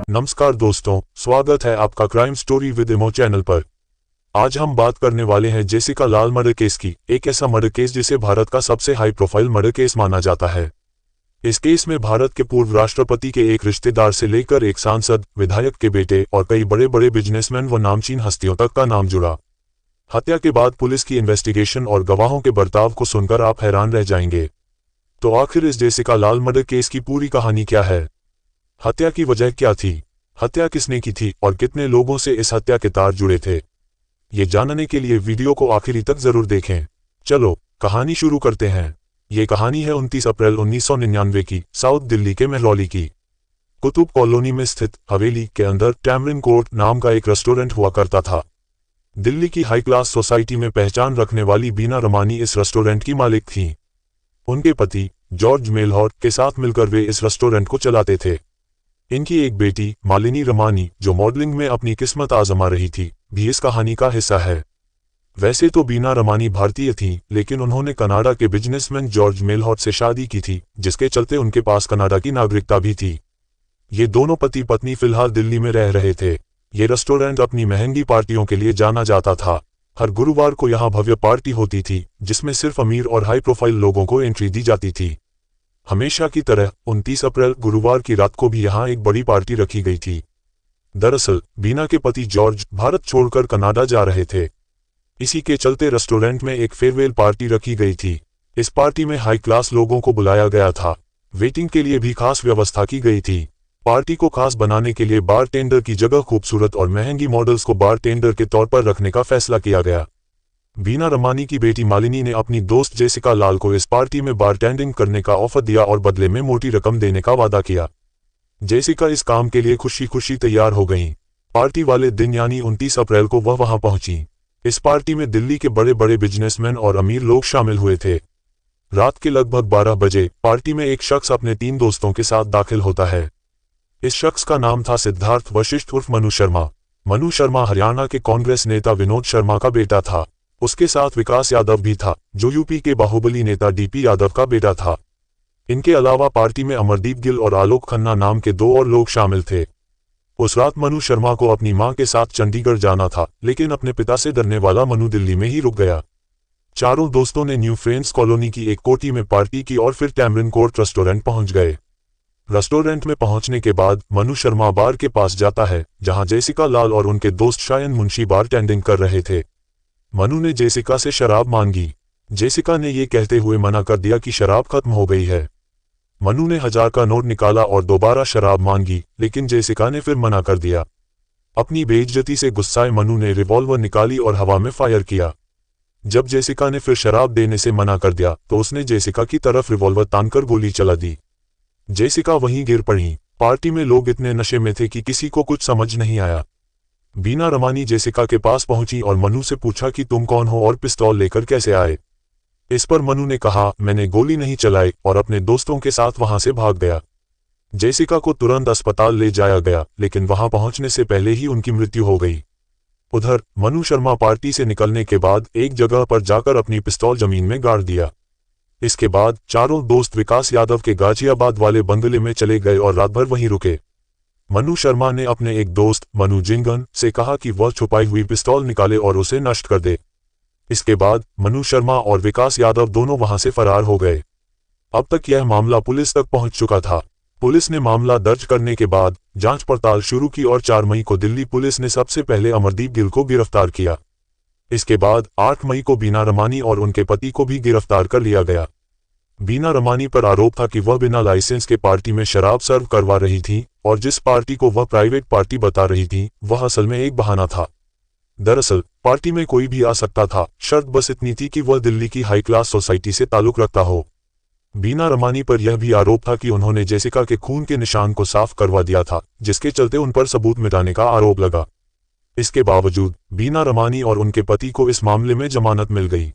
नमस्कार दोस्तों, स्वागत है आपका क्राइम स्टोरी विद इमो चैनल पर। आज हम बात करने वाले हैं जेसिका लाल मर्डर केस की। एक ऐसा मर्डर केस जिसे भारत का सबसे हाई प्रोफाइल मर्डर केस माना जाता है। इस केस में भारत के पूर्व राष्ट्रपति के एक रिश्तेदार से लेकर एक सांसद, विधायक के बेटे और कई बड़े बड़े बिजनेसमैन व नामचीन हस्तियों तक का नाम जुड़ा। हत्या के बाद पुलिस की इन्वेस्टिगेशन और गवाहों के बर्ताव को सुनकर आप हैरान रह जाएंगे। तो आखिर इस जेसिका लाल मर्डर केस की पूरी कहानी क्या है? हत्या की वजह क्या थी? हत्या किसने की थी और कितने लोगों से इस हत्या के तार जुड़े थे? ये जानने के लिए वीडियो को आखिरी तक जरूर देखें। चलो कहानी शुरू करते हैं। ये कहानी है 29 अप्रैल 1999 की, साउथ दिल्ली के महरौली की। कुतुब कॉलोनी में स्थित हवेली के अंदर टैमरिन कोर्ट नाम का एक रेस्टोरेंट हुआ करता था। दिल्ली की हाई क्लास सोसाइटी में पहचान रखने वाली बीना रमानी इस रेस्टोरेंट की मालिक थीं। उनके पति जॉर्ज मेलहॉर के साथ मिलकर वे इस रेस्टोरेंट को चलाते थे। इनकी एक बेटी मालिनी रमानी, जो मॉडलिंग में अपनी किस्मत आजमा रही थी, भी इस कहानी का हिस्सा है। वैसे तो बीना रमानी भारतीय थीं, लेकिन उन्होंने कनाडा के बिजनेसमैन जॉर्ज मेलहॉर से शादी की थी, जिसके चलते उनके पास कनाडा की नागरिकता भी थी। ये दोनों पति पत्नी फिलहाल दिल्ली में रह रहे थे। ये रेस्टोरेंट अपनी महंगी पार्टियों के लिए जाना जाता था। हर गुरुवार को यहाँ भव्य पार्टी होती थी, जिसमें सिर्फ अमीर और हाई प्रोफाइल लोगों को एंट्री दी जाती थी। हमेशा की तरह 29 अप्रैल गुरुवार की रात को भी यहाँ एक बड़ी पार्टी रखी गई थी। दरअसल बीना के पति जॉर्ज भारत छोड़कर कनाडा जा रहे थे। इसी के चलते रेस्टोरेंट में एक फेयरवेल पार्टी रखी गई थी। इस पार्टी में हाई क्लास लोगों को बुलाया गया था। वेटिंग के लिए भी खास व्यवस्था की गई थी। पार्टी को खास बनाने के लिए बार टेंडर की जगह खूबसूरत और महंगी मॉडल्स को बार टेंडर के तौर पर रखने का फैसला किया गया। बीना रमानी की बेटी मालिनी ने अपनी दोस्त जेसिका लाल को इस पार्टी में बारटेंडिंग करने का ऑफर दिया और बदले में मोटी रकम देने का वादा किया। जेसिका इस काम के लिए खुशी खुशी तैयार हो गईं। पार्टी वाले दिन यानी 29 अप्रैल को वह वहां पहुंची। इस पार्टी में दिल्ली के बड़े बड़े बिजनेसमैन और अमीर लोग शामिल हुए थे। रात के लगभग 12 बजे पार्टी में एक शख्स अपने 3 दोस्तों के साथ दाखिल होता है। इस शख्स का नाम था सिद्धार्थ वशिष्ठ उर्फ मनु शर्मा। मनु शर्मा हरियाणा के कांग्रेस नेता विनोद शर्मा का बेटा था। उसके साथ विकास यादव भी था, जो यूपी के बाहुबली नेता डीपी यादव का बेटा था। इनके अलावा पार्टी में अमरदीप गिल और आलोक खन्ना नाम के 2 और लोग शामिल थे। उस रात मनु शर्मा को अपनी मां के साथ चंडीगढ़ जाना था, लेकिन अपने पिता से डरने वाला मनु दिल्ली में ही रुक गया। चारों दोस्तों ने न्यू फ्रेंड्स कॉलोनी की एक कोठी में पार्टी की और फिर टैमरिन कोर्ट रेस्टोरेंट पहुंच गए। रेस्टोरेंट में पहुंचने के बाद मनु शर्मा बार के पास जाता है, जहां जेसिका लाल और उनके दोस्त शायन मुंशी बारटेंडिंग कर रहे थे। मनु ने जेसिका से शराब मांगी। जेसिका ने ये कहते हुए मना कर दिया कि शराब खत्म हो गई है। मनु ने 1000 का नोट निकाला और दोबारा शराब मांगी, लेकिन जेसिका ने फिर मना कर दिया। अपनी बेइज्जती से गुस्साए मनु ने रिवॉल्वर निकाली और हवा में फायर किया। जब जेसिका ने फिर शराब देने से मना कर दिया, तो उसने जेसिका की तरफ रिवॉल्वर तानकर गोली चला दी। जेसिका वहीं गिर पड़ी। पार्टी में लोग इतने नशे में थे कि किसी को कुछ समझ नहीं आया। बीना रमानी जेसिका के पास पहुंची और मनु से पूछा कि तुम कौन हो और पिस्तौल लेकर कैसे आए। इस पर मनु ने कहा, मैंने गोली नहीं चलाई, और अपने दोस्तों के साथ वहां से भाग गया। जेसिका को तुरंत अस्पताल ले जाया गया, लेकिन वहां पहुंचने से पहले ही उनकी मृत्यु हो गई। उधर मनु शर्मा पार्टी से निकलने के बाद एक जगह पर जाकर अपनी पिस्तौल जमीन में गाड़ दिया। इसके बाद चारों दोस्त विकास यादव के गाजियाबाद वाले बंगले में चले गए और रात भर वहीं रुके। मनु शर्मा ने अपने एक दोस्त मनु जिंगन से कहा कि वह छुपाई हुई पिस्तौल निकाले और उसे नष्ट कर दे। इसके बाद मनु शर्मा और विकास यादव दोनों वहां से फरार हो गए। अब तक यह मामला पुलिस तक पहुंच चुका था। पुलिस ने मामला दर्ज करने के बाद जांच पड़ताल शुरू की और 4 मई को दिल्ली पुलिस ने सबसे पहले अमरदीप गिल को गिरफ्तार किया। इसके बाद 8 मई को बीना रमानी और उनके पति को भी गिरफ्तार कर लिया गया। बीना रमानी पर आरोप था कि वह बिना लाइसेंस के पार्टी में शराब सर्व करवा रही थी, और जिस पार्टी को वह प्राइवेट पार्टी बता रही थी, वह असल में एक बहाना था। दरअसल पार्टी में कोई भी आ सकता था, शर्त बस इतनी थी कि वह दिल्ली की हाई क्लास सोसाइटी से ताल्लुक रखता हो। बीना रमानी पर यह भी आरोप था कि उन्होंने जेसिका के खून के निशान को साफ करवा दिया था, जिसके चलते उन पर सबूत मिटाने का आरोप लगा। इसके बावजूद बीना रमानी और उनके पति को इस मामले में जमानत मिल गई।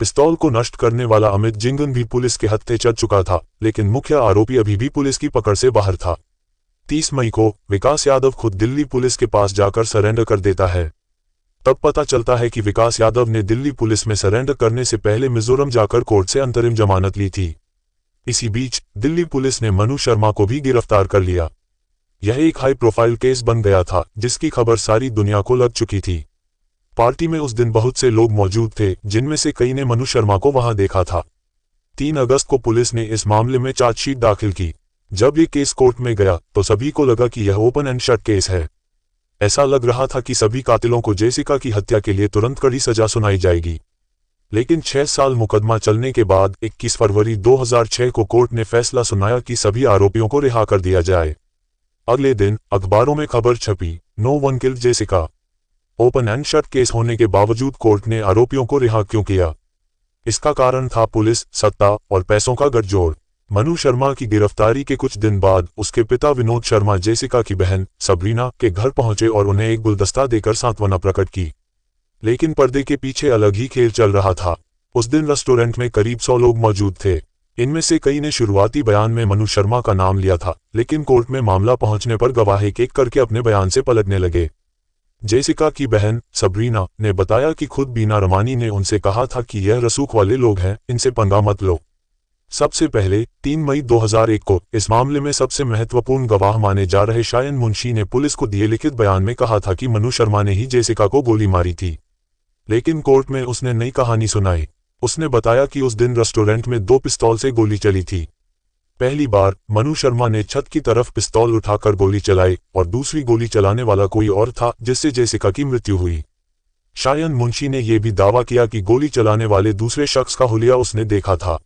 पिस्तौल को नष्ट करने वाला अमित जिंगन भी पुलिस के हत्थे चढ़ चुका था, लेकिन मुख्य आरोपी अभी भी पुलिस की पकड़ से बाहर था। 30 मई को विकास यादव खुद दिल्ली पुलिस के पास जाकर सरेंडर कर देता है। तब पता चलता है कि विकास यादव ने दिल्ली पुलिस में सरेंडर करने से पहले मिजोरम जाकर कोर्ट से अंतरिम जमानत ली थी। इसी बीच दिल्ली पुलिस ने मनु शर्मा को भी गिरफ्तार कर लिया। यह एक हाई प्रोफाइल केस बन गया था जिसकी खबर सारी दुनिया को लग चुकी थी। पार्टी में उस दिन बहुत से लोग मौजूद थे, जिनमें से कई ने मनु शर्मा को वहां देखा था। 3 अगस्त को पुलिस ने इस मामले में चार्जशीट दाखिल की। जब ये केस कोर्ट में गया तो सभी को लगा कि यह ओपन एंड शट केस है। ऐसा लग रहा था कि सभी कातिलों को जेसिका की हत्या के लिए तुरंत कड़ी सजा सुनाई जाएगी। लेकिन 6 साल मुकदमा चलने के बाद 21 फरवरी 2006 को कोर्ट ने फैसला सुनाया कि सभी आरोपियों को रिहा कर दिया जाए। अगले दिन अखबारों में खबर छपी, no one killed Jessica. Open and shut case होने के बावजूद कोर्ट ने आरोपियों को रिहा क्यों किया? इसका कारण था पुलिस, सत्ता और पैसों का गठजोड़। मनु शर्मा की गिरफ्तारी के कुछ दिन बाद उसके पिता विनोद शर्मा जेसिका की बहन सबरीना के घर पहुंचे और उन्हें एक गुलदस्ता देकर सांत्वना प्रकट की। लेकिन पर्दे के पीछे अलग ही खेल चल रहा था। उस दिन रेस्टोरेंट में करीब 100 लोग मौजूद थे। इनमें से कई ने शुरुआती बयान में मनु शर्मा का नाम लिया था, लेकिन कोर्ट में मामला पहुंचने पर गवाह एक एक करके अपने बयान से पलटने लगे। जेसिका की बहन सबरीना ने बताया कि खुद बीना रमानी ने उनसे कहा था कि यह रसूख वाले लोग हैं, इनसे पंगा मत लो। सबसे पहले 3 मई 2001 को इस मामले में सबसे महत्वपूर्ण गवाह माने जा रहे शायन मुंशी ने पुलिस को दिए लिखित बयान में कहा था कि मनु शर्मा ने ही जेसिका को गोली मारी थी। लेकिन कोर्ट में उसने नई कहानी सुनाई। उसने बताया कि उस दिन रेस्टोरेंट में 2 पिस्तौल से गोली चली थी। पहली बार मनु शर्मा ने छत की तरफ पिस्तौल उठाकर गोली चलाई और दूसरी गोली चलाने वाला कोई और था, जिससे जेसिका की मृत्यु हुई। शायन मुंशी ने यह भी दावा किया कि गोली चलाने वाले दूसरे शख्स का हुलिया उसने देखा था।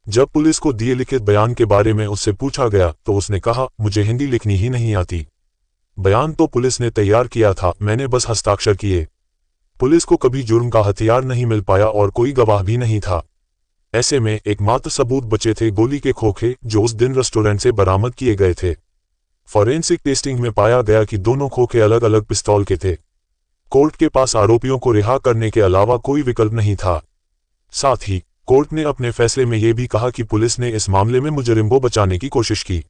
जब पुलिस को दिए लिखित बयान के बारे में उससे पूछा गया तो उसने कहा, मुझे हिंदी लिखनी ही नहीं आती। बयान तो पुलिस ने तैयार किया था, मैंने बस हस्ताक्षर किए। पुलिस को कभी जुर्म का हथियार नहीं मिल पाया और कोई गवाह भी नहीं था। ऐसे में एकमात्र सबूत बचे थे गोली के खोखे, जो उस दिन रेस्टोरेंट से बरामद किए गए थे। फॉरेंसिक टेस्टिंग में पाया गया कि दोनों खोखे अलग अलग पिस्तौल के थे। कोर्ट के पास आरोपियों को रिहा करने के अलावा कोई विकल्प नहीं था। साथ ही कोर्ट ने अपने फैसले में यह भी कहा कि पुलिस ने इस मामले में मुजरिम को बचाने की कोशिश की।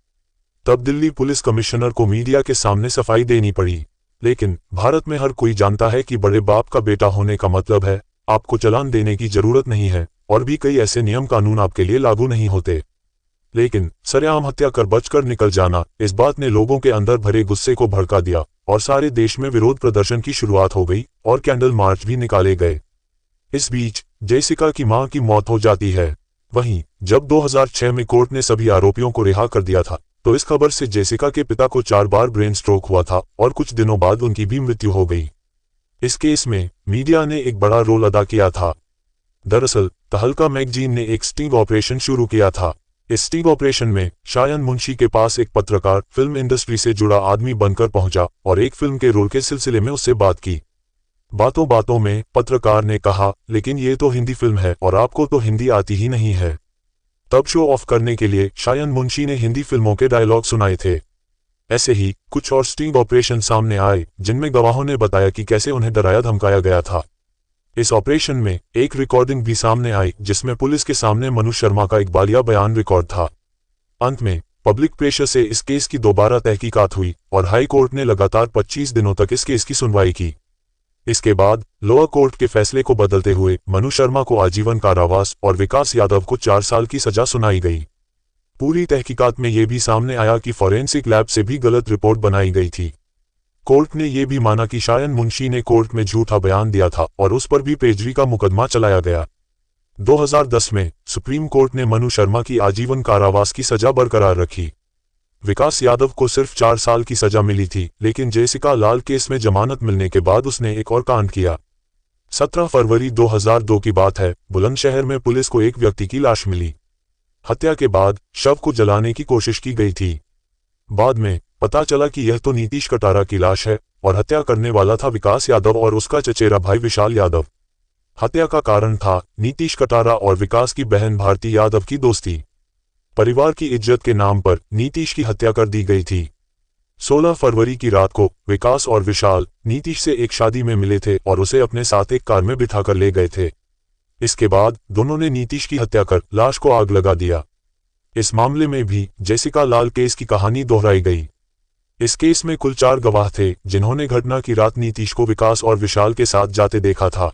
तब दिल्ली पुलिस कमिश्नर को मीडिया के सामने सफाई देनी पड़ी। लेकिन भारत में हर कोई जानता है कि बड़े बाप का बेटा होने का मतलब है आपको चालान देने की जरूरत नहीं है, और भी कई ऐसे नियम कानून आपके लिए लागू नहीं होते। लेकिन सरेआम हत्या कर बचकर निकल जाना, इस बात ने लोगों के अंदर भरे गुस्से को भड़का दिया और सारे देश में विरोध प्रदर्शन की शुरुआत हो गई और कैंडल मार्च भी निकाले गए। इस बीच जेसिका की मां की मौत हो जाती है। वहीं जब 2006 में कोर्ट ने सभी आरोपियों को रिहा कर दिया था तो इस खबर से जेसिका के पिता को 4 बार ब्रेन स्ट्रोक हुआ था और कुछ दिनों बाद उनकी भी मृत्यु हो गई। इस केस में मीडिया ने एक बड़ा रोल अदा किया था। दरअसल तहलका मैगजीन ने एक स्टिंग ऑपरेशन शुरू किया था। इस स्टिंग ऑपरेशन में शायन मुंशी के पास एक पत्रकार फिल्म इंडस्ट्री से जुड़ा आदमी बनकर पहुंचा और एक फिल्म के रोल के सिलसिले में उससे बात की। बातों बातों में पत्रकार ने कहा, लेकिन ये तो हिंदी फिल्म है और आपको तो हिंदी आती ही नहीं है। तब शो ऑफ करने के लिए शायन मुंशी ने हिंदी फिल्मों के डायलॉग सुनाए थे। ऐसे ही कुछ और स्टिंग ऑपरेशन सामने आए जिनमें गवाहों ने बताया कि कैसे उन्हें डराया धमकाया गया था। इस ऑपरेशन में एक रिकॉर्डिंग भी सामने आई जिसमें पुलिस के सामने मनु शर्मा का इकबालिया बयान रिकॉर्ड था। अंत में पब्लिक प्रेशर से इस केस की दोबारा तहकीकात हुई और हाई कोर्ट ने लगातार 25 दिनों तक इस केस की सुनवाई की। इसके बाद लोअर कोर्ट के फैसले को बदलते हुए मनु शर्मा को आजीवन कारावास और विकास यादव को 4 साल की सजा सुनाई गई। पूरी तहकीकात में यह भी सामने आया कि फॉरेंसिक लैब से भी गलत रिपोर्ट बनाई गई थी। कोर्ट ने यह भी माना कि शायन मुंशी ने कोर्ट में झूठा बयान दिया था और उस पर भी पेशगी का मुकदमा चलाया गया। 2010 में सुप्रीम कोर्ट ने मनु शर्मा की आजीवन कारावास की सजा बरकरार रखी। विकास यादव को सिर्फ 4 साल की सजा मिली थी, लेकिन जेसिका लाल केस में जमानत मिलने के बाद उसने एक और कांड किया। 17 फरवरी 2002 की बात है, बुलंदशहर में पुलिस को एक व्यक्ति की लाश मिली। हत्या के बाद शव को जलाने की कोशिश की गई थी। बाद में पता चला कि यह तो नीतीश कटारा की लाश है और हत्या करने वाला था विकास यादव और उसका चचेरा भाई विशाल यादव। हत्या का कारण था नीतीश कटारा और विकास की बहन भारती यादव की दोस्ती। परिवार की इज्जत के नाम पर नीतीश की हत्या कर दी गई थी। 16 फरवरी की रात को विकास और विशाल नीतीश से एक शादी में मिले थे और उसे अपने साथ एक कार में बिठाकर ले गए थे। इसके बाद दोनों ने नीतीश की हत्या कर लाश को आग लगा दिया। इस मामले में भी जेसिका लाल केस की कहानी दोहराई गई। इस केस में कुल 4 गवाह थे जिन्होंने घटना की रात नीतीश को विकास और विशाल के साथ जाते देखा था।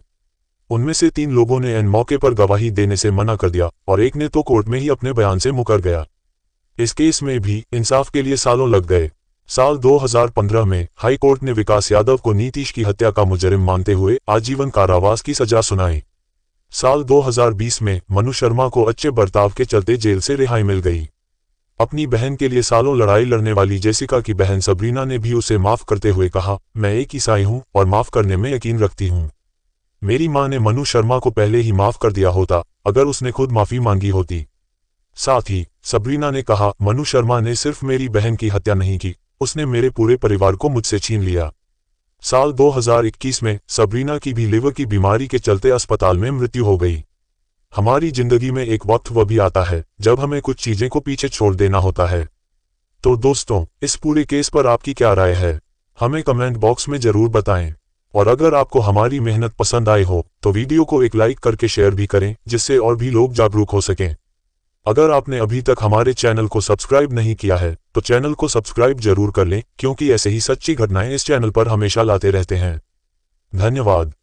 उनमें से 3 लोगों ने एन मौके पर गवाही देने से मना कर दिया और एक ने तो कोर्ट में ही अपने बयान से मुकर गया। इस केस में भी इंसाफ के लिए सालों लग गए। साल 2015 में हाई कोर्ट ने विकास यादव को नीतीश की हत्या का मुजरिम मानते हुए आजीवन कारावास की सजा सुनाई। साल 2020 में मनु शर्मा को अच्छे बर्ताव के चलते जेल से रिहाई मिल गई। अपनी बहन के लिए सालों लड़ाई लड़ने वाली जेसिका की बहन सबरीना ने भी उसे माफ करते हुए कहा, मैं एक ईसाई हूं और माफ करने में यकीन रखती हूं। मेरी मां ने मनु शर्मा को पहले ही माफ कर दिया होता अगर उसने खुद माफी मांगी होती। साथ ही सबरीना ने कहा, मनु शर्मा ने सिर्फ मेरी बहन की हत्या नहीं की, उसने मेरे पूरे परिवार को मुझसे छीन लिया। साल 2021 में सबरीना की भी लिवर की बीमारी के चलते अस्पताल में मृत्यु हो गई। हमारी जिंदगी में एक वक्त वह भी आता है जब हमें कुछ चीजें को पीछे छोड़ देना होता है। तो दोस्तों, इस पूरे केस पर आपकी क्या राय है, हमें कमेंट बॉक्स में जरूर बताएं। और अगर आपको हमारी मेहनत पसंद आई हो तो वीडियो को एक लाइक करके शेयर भी करें, जिससे और भी लोग जागरूक हो सकें। अगर आपने अभी तक हमारे चैनल को सब्सक्राइब नहीं किया है तो चैनल को सब्सक्राइब जरूर कर लें, क्योंकि ऐसे ही सच्ची घटनाएं इस चैनल पर हमेशा लाते रहते हैं। धन्यवाद।